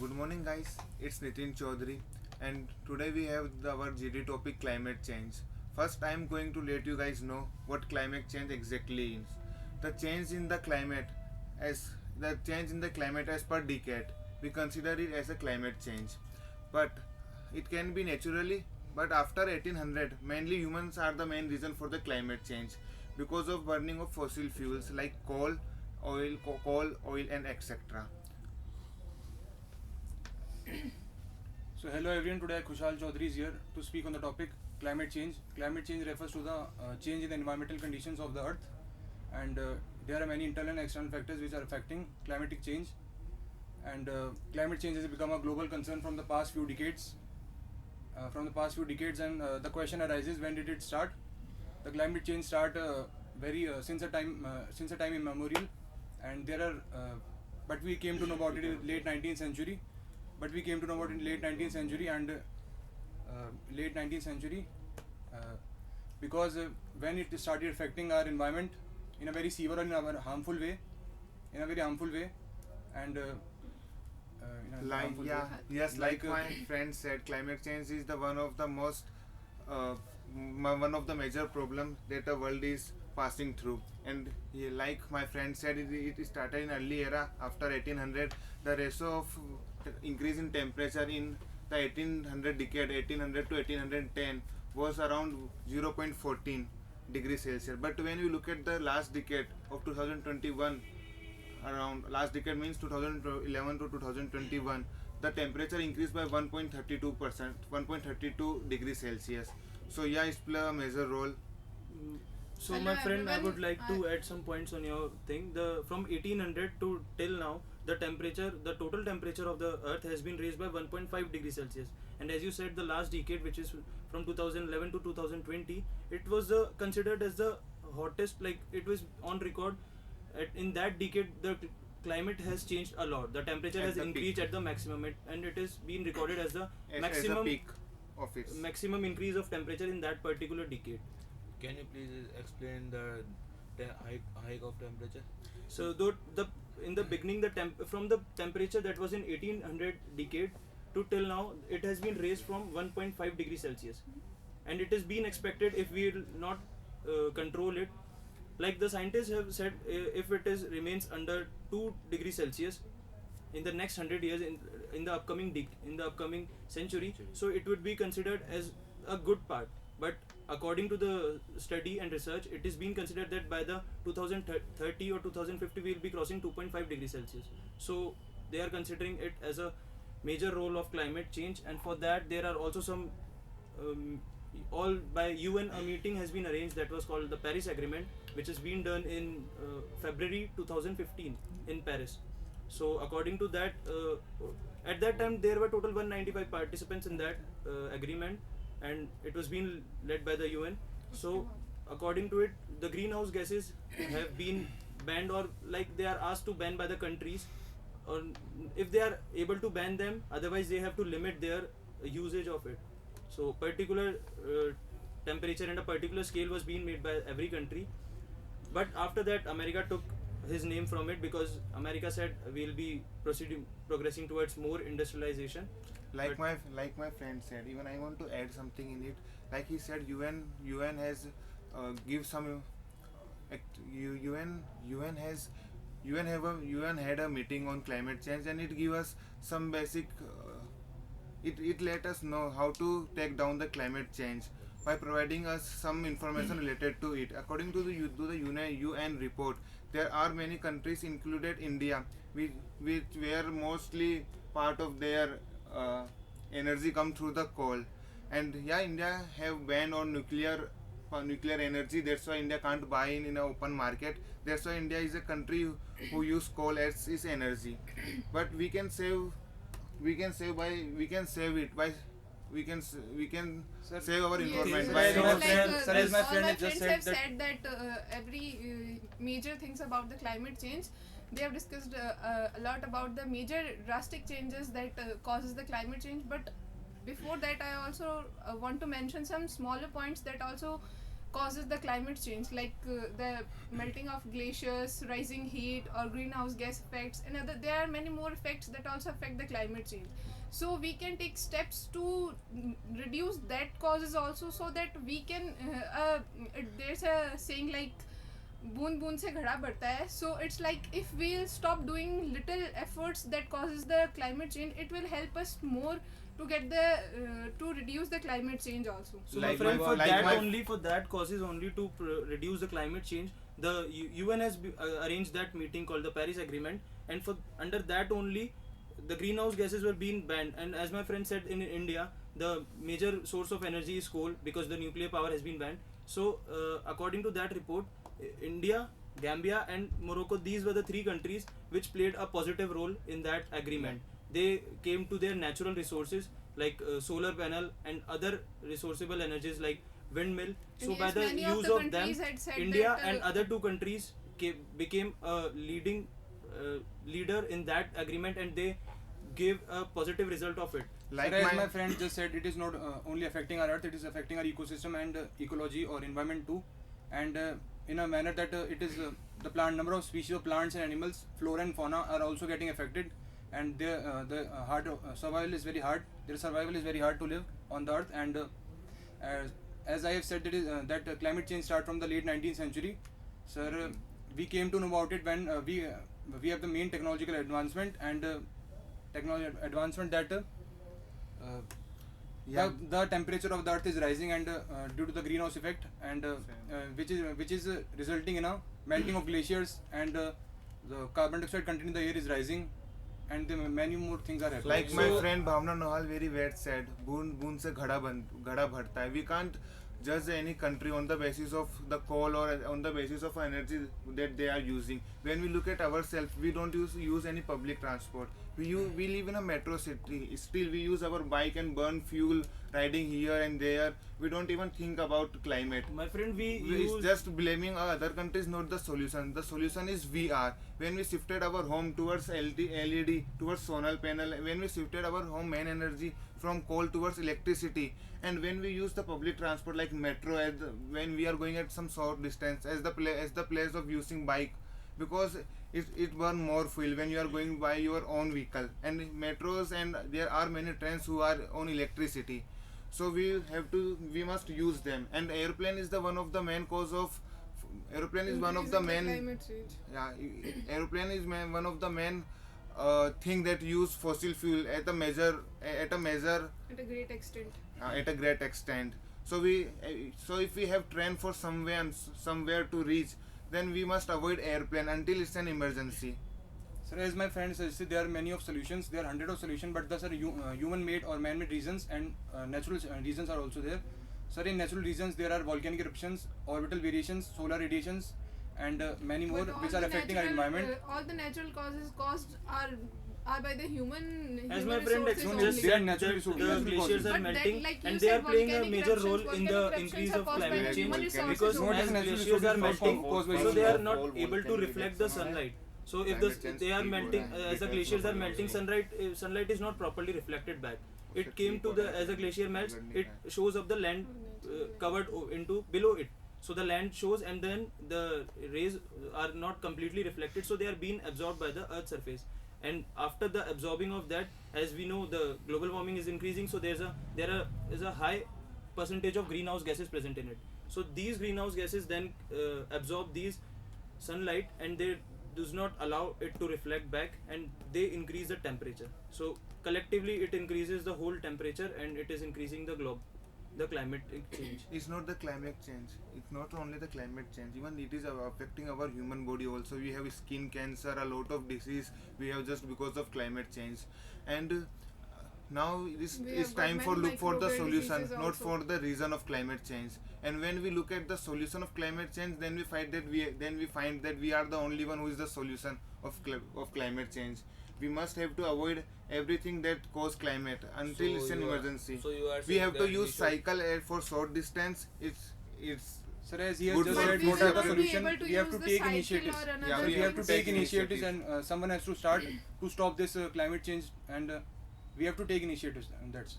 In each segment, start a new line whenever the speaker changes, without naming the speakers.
Good morning, guys. It's Nitin Chaudhary, and today we have our GD topic climate change. First, I am going to let you guys know what climate change exactly is. The change in the climate as the change in the climate as per decade, we consider it as a climate change. But it can be naturally, but after 1800, mainly humans are the main reason for the climate change because of burning of fossil fuels like coal, oil, and etc.
So hello everyone, today Kushal Chaudhary is here to speak on the topic climate change. Climate change refers to the change in the environmental conditions of the earth, and there are many internal and external factors which are affecting climatic change, and climate change has become a global concern from the past few decades. And the question arises, when did it start? The climate change start very since a time immemorial, and there are but we came to know about it in late 19th century. But we came to know about it in late 19th century and late 19th century because when it started affecting our environment in a very severe and harmful way, and
Like my friend said, climate change is the one of the most one of the major problems that the world is passing through. And like my friend said, it started in early era after 1800. The ratio of increase in temperature in the 1800 decade, 1800 to 1810, was around 0.14 degrees Celsius. But when you look at the last decade of 2021, around last decade means 2011 to 2021, the temperature increased by 1.32%, 1.32 degrees Celsius. So yeah, it's play a major role.
So
Hello
my friend, I
everyone.
would like to add some points on your thing. The from 1800 to till now, the total temperature of the Earth has been raised by 1.5 degrees Celsius. And as you said, the last decade, which is from 2011 to 2020, it was considered as the hottest. Like it was on record. In that decade, the climate has changed a lot. The temperature
At
has
the
increased
peak.
at the maximum, and it is being recorded as the
As a
maximum
peak of its.
maximum increase of temperature in that particular decade.
Can you please explain the hike of temperature?
So though the in the beginning, from the temperature that was in 1800 decade to till now, it has been raised from 1.5 degrees Celsius, and it is being expected, if we will not control it, like the scientists have said, if it is remains under 2 degrees Celsius in the next 100 years, in the upcoming century, so it would be considered as a good part. But according to the study and research, it is being considered that by the 2030 or 2050 we will be crossing 2.5 degrees Celsius. So they are considering it as a major role of climate change, and for that there are also some all by UN, a meeting has been arranged that was called the Paris Agreement, which has been done in February 2015 in Paris. So according to that, at that time there were total 195 participants in that agreement, and it was being led by the UN. So according to it, the greenhouse gases have been banned, or like they are asked to ban by the countries, or if they are able to ban them, otherwise they have to limit their usage of it. So particular temperature and a particular scale was being made by every country. But after that, America took his name from it, because America said we'll be progressing towards more industrialization.
Like my friend said, even I want to add something in it. Like he said, UN has give some UN has UN had a meeting on climate change, and it give us some basic it let us know how to take down the climate change by providing us some information related to it. According to the UN report, there are many countries, included India, which were mostly part of their energy come through the coal. And yeah, India have banned on nuclear energy. That's why India can't buy in an open market. That's why India is a country who use coal as its energy. But we can save it by we can
Sir,
save our
Yes,
environment
sir,
by
as my
like,
friend- sir, as my
all
friend
my
has just
friends have
said
said that every major things about the climate change, they have discussed a lot about the major drastic changes that causes the climate change. But before that, I also want to mention some smaller points that also causes the climate change, like the melting of glaciers, rising heat, or greenhouse gas effects, and there are many more effects that also affect the climate change. So we can take steps to reduce that causes also, so that we can there's a saying like बूंद बूंद से घड़ा बढ़ता है. So it's like if we'll stop doing little efforts that causes the climate change, it will help us more to get the to reduce the climate change also.
So
Like
my friend,
my-
for
like
that
my-
only, for that causes only to reduce the climate change, the UN has arranged that meeting called the Paris Agreement, and for under that only the greenhouse gases were being banned. And as my friend said, in India the major source of energy is coal, because the nuclear power has been banned. So according to that report, India, Gambia and Morocco, these were the three countries which played a positive role in that agreement. They came to their natural resources like solar panel and other resourceable energies like windmill. So
And
by
yes,
the
many
use
the
of them,
countries had said
India
that,
and other two countries became a leading leader in that agreement, and they gave a positive result of it.
Like
Sir, as
my-
my friend just said, it is not only affecting our earth, it is affecting our ecosystem and ecology or environment too, and in a manner that it is the plant number of species of plants and animals, flora and fauna are also getting affected, and the survival is very hard. Their survival is very hard to live on the earth, and as I have said, that climate change started from the late 19th century. Sir, we came to know about it when we have the main technological advancement and technology advancement that
Yeah.
the temperature of the earth is rising, and due to the greenhouse effect, and which is resulting in a melting of glaciers, and the carbon dioxide content in the air is rising, and many more things are happening.
Like my friend Bhavna Nohal very well said, बूंद बूंद से घड़ा भरता है. We can't judge any country on the basis of the coal or on the basis of energy that they are using. When we look at ourselves, we don't use any public transport. We live in a metro city. Still, we use our bike and burn fuel riding here and there. We don't even think about climate.
My friend, we
It's
use
just blaming other countries, not the solution. The solution is we are. When we shifted our home towards LED, towards solar panel, when we shifted our home main energy from coal towards electricity, and when we use the public transport like metro, when we are going at some short distance, as the place of using bike, because it burn more fuel when you are going by your own vehicle, and metros, and there are many trains who are on electricity. So we must use them, and airplane is the one of the main cause of airplane is one of the
Increasing
main
climate change.
yeah airplane is one of the main thing that use fossil fuel at a measure
At a great extent.
at a great extent. So if we have train for somewhere to reach, then we must avoid airplane until it's an emergency.
Sir, as my friend suggested, there are many of solutions. There are hundreds of solutions, but those are human-made or man-made reasons, and natural reasons are also there. Sir, in natural reasons, there are volcanic eruptions, orbital variations, solar radiations, and many more,
But all
which
the
are affecting our
natural,
environment.
all the natural causes caused are by the human.
As
human
my friend
resources
explained,
only.
They are
that
natural
the
resources, natural
glaciers
causes.
are
But
melting,
like you
and they
said,
are playing a
volcanic
major role
eruptions-
in the
volcanic
increase
eruptions
of
are caused by
climate
the
change,
human
Because
resources
not
only.
as
as
natural
glaciers are
resources
melting,
caused by
so they are
human.
not able to reflect the sunlight. So if
Climate change
they are
speed
melting,
हो रहा है,
as the
because
glaciers
of
are melting,
pollution.
sunlight is not properly reflected back. It
उससे
came
ठीक
to
हो
the,
रहा है,
as the glacier melts,
बिगड़ नहीं
it
रहा है.
shows up the land covered into below it. So the land shows, and then the rays are not completely reflected, so they are being absorbed by the earth's surface. And after the absorbing of that, as we know, the global warming is increasing, so there is a high percentage of greenhouse gases present in it. So these greenhouse gases then absorb these sunlight, and they does not allow it to reflect back, and they increase the temperature. So collectively it increases the whole temperature, and it is increasing the climate change.
It's not the climate change. It's not only the climate change. Even it is affecting our human body also. We have skin cancer, a lot of disease we have just because of climate change. And now this
We
is
have got
time for
many
look for the
microbial
solution,
diseases
not
also.
for the reason of climate change. And when we look at the solution of climate change, then we find that we are the only one who is the solution of climate change. We must have to avoid everything that cause climate until
So
it's an
you are-
emergency.
so you are
We
saying
have to
that we
use
should-
cycle air for short distance. It's
Sir, as he has
Good
just
for
said,
future
what are the
people to be
solution?
able to
We have
use
to
the
take
cycle
initiatives.
or another
Yeah,
So we have to
things.
take
Take
initiatives,
initiative.
and someone has to start to stop this climate change, and we have to take initiatives, and that's.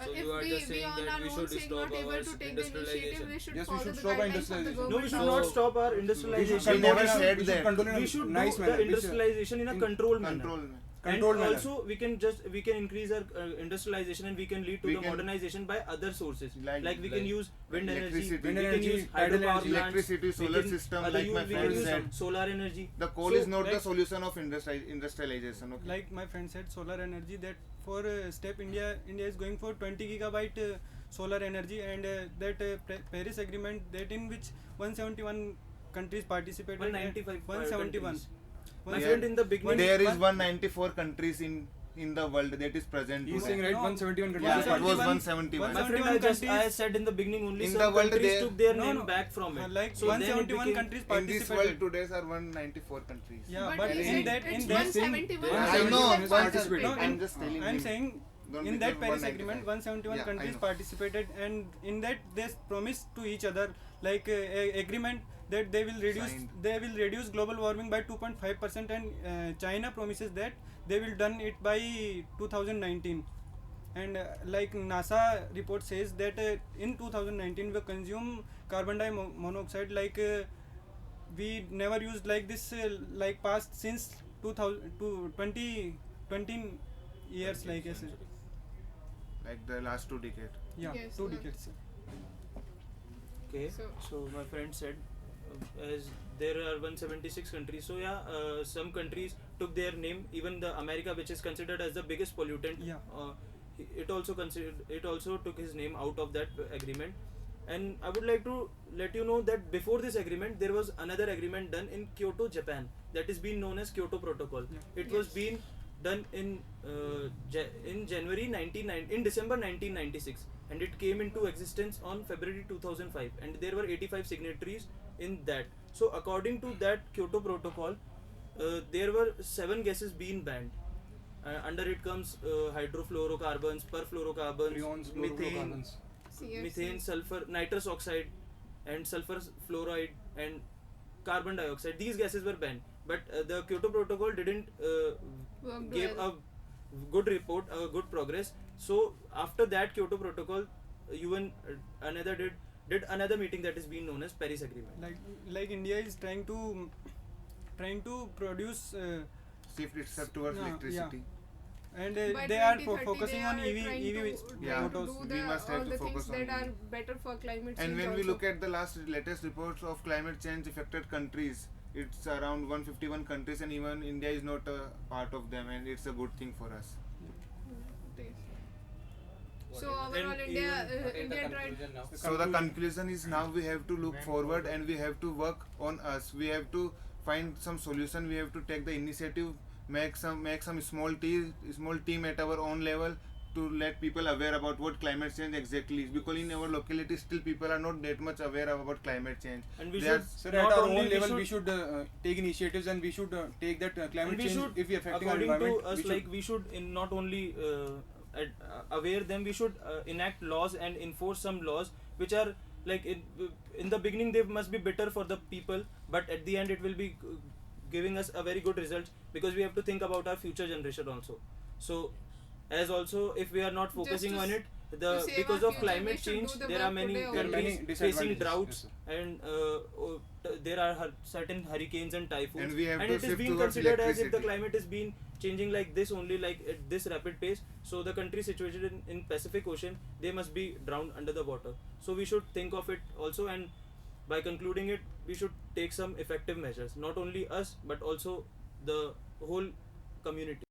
So
if
you are just
we
saying
on
that
our
we
own
should
saying
stop
not able
our
to take the initiative,
industrialization.
we should
Yes, we
follow
should
the
stop our
guidelines of the
industrialization.
No, we
government.
should
So-
not stop our
We
industrialization.
never
control it-
said
we should
that.
control it in
We
a
should
nice
do
manner.
the industrialization in a controlled manner.
Control.
And
Controlled manner.
also we can increase our industrialization, and we can lead to
We
the
can-
modernization by other sources. Like we can
like
use wind energy,
electricity.
we
Wind
can
energy,
use
tidal
hydropower
energy,
plants,
electricity,
we
solar
can-
system,
other
like
use-
my
we
friend
can use
said.
solar energy.
The coal
So,
is not the
like-
solution of industrialization. Okay.
Like my friend said, solar energy, that for step India is going for 20 gigabyte solar energy, and that Paris agreement, that in which 171 countries participated.
195
171.
countries. My
Yeah.
friend, in the beginning,
There is 194 countries in the world that is present.
He's
today.
saying right,
No.
171 countries.
Yeah,
are
it was
participating.
171.
my friend,
171
I said in the beginning only
In
some
the world
countries
there-
took their
No,
name
no.
back from it.
Like
So then it
171
became-
countries
In this
participated.
world today are 194 countries.
Yeah,
But
but
he
in
said
that
it's
in that
171.
Yeah,
I know.
Countries participated.
No,
I'm just telling
I'm
you.
saying
Don't
in
be
that
just
Paris
195.
agreement 171
Yeah, I
countries
know.
participated, and in that they promised to each other, like agreement that they will
Signed.
reduce global warming by 2.5%, and China promises that they will done it by 2019. And like NASA report says that in 2019 we consume carbon monoxide like we never used like this like past since 2000 to 20 years, like yes,
Like the last 2 decades.
yeah,
Yes,
2
yeah.
decades.
Okay,
So-
so my friend said, as there are 176 countries, so yeah, some countries took their name. Even the America, which is considered as the biggest pollutant,
Yeah.
it also took his name out of that agreement. And I would like to let you know that before this agreement, there was another agreement done in Kyoto, Japan, that is being known as Kyoto Protocol.
Yeah.
It was
Yes.
being done in January 1990, in December 1996, and it came into existence on February 2005, and there were 85 signatories in that. So according to that Kyoto Protocol, there were 7 gases being banned. Under it comes hydrofluorocarbons, perfluorocarbons,
Freons,
methane,
fluorocarbons.
CFC.
methane, sulfur, nitrous oxide, and sulfur fluoride, and carbon dioxide. These gases were banned, but the Kyoto Protocol didn't
Worked
give
well.
a good report, a good progress. So after that Kyoto Protocol, UN did another meeting that is being known as Paris Agreement.
Like India is trying to produce
Shift itself towards
Yeah,
electricity.
and
By
they are
2030
focusing
they
on
are
EV
trying to
Yeah.
motors.
do
We must have
all
to
the
focus
things that
on
are
it.
better for climate change.
And when we
also.
look at the latest reports of climate change affected countries, it's around 151 countries, and even India is not a part of them, and it's a good thing for us.
So overall,
And
India tried.
So the conclusion is now we have to look forward and we have to work on us. We have to find some solution. We have to take the initiative, make some small team at our own level to let people aware about what climate change exactly is. Because in our locality still people are not that much aware about climate change.
And we
They
should
are-
Sir,
not
at our
only
own level, we should take initiatives, and we should take that climate
and we
change
should,
if we affecting our
according
environment.
to us, like we should not only aware them, we should enact laws and enforce some laws which are like in the beginning they must be better for the people, but at the end it will be giving us a very good result, because we have to think about our future generation also. So as also, if we are not focusing
to
on it,
to save
because
our
of
future,
climate
we should
change,
do the
there are
work
many
today
There are many
countries facing
disadvantages.
droughts,
Yes,
and there are certain hurricanes and typhoons,
And we have to
it is
shift
being
towards
considered as if the
electricity.
climate is being changing like this only, like at this rapid pace. So the countries situated in Pacific Ocean, they must be drowned under the water. So we should think of it also, and by concluding it, we should take some effective measures, not only us but also the whole community.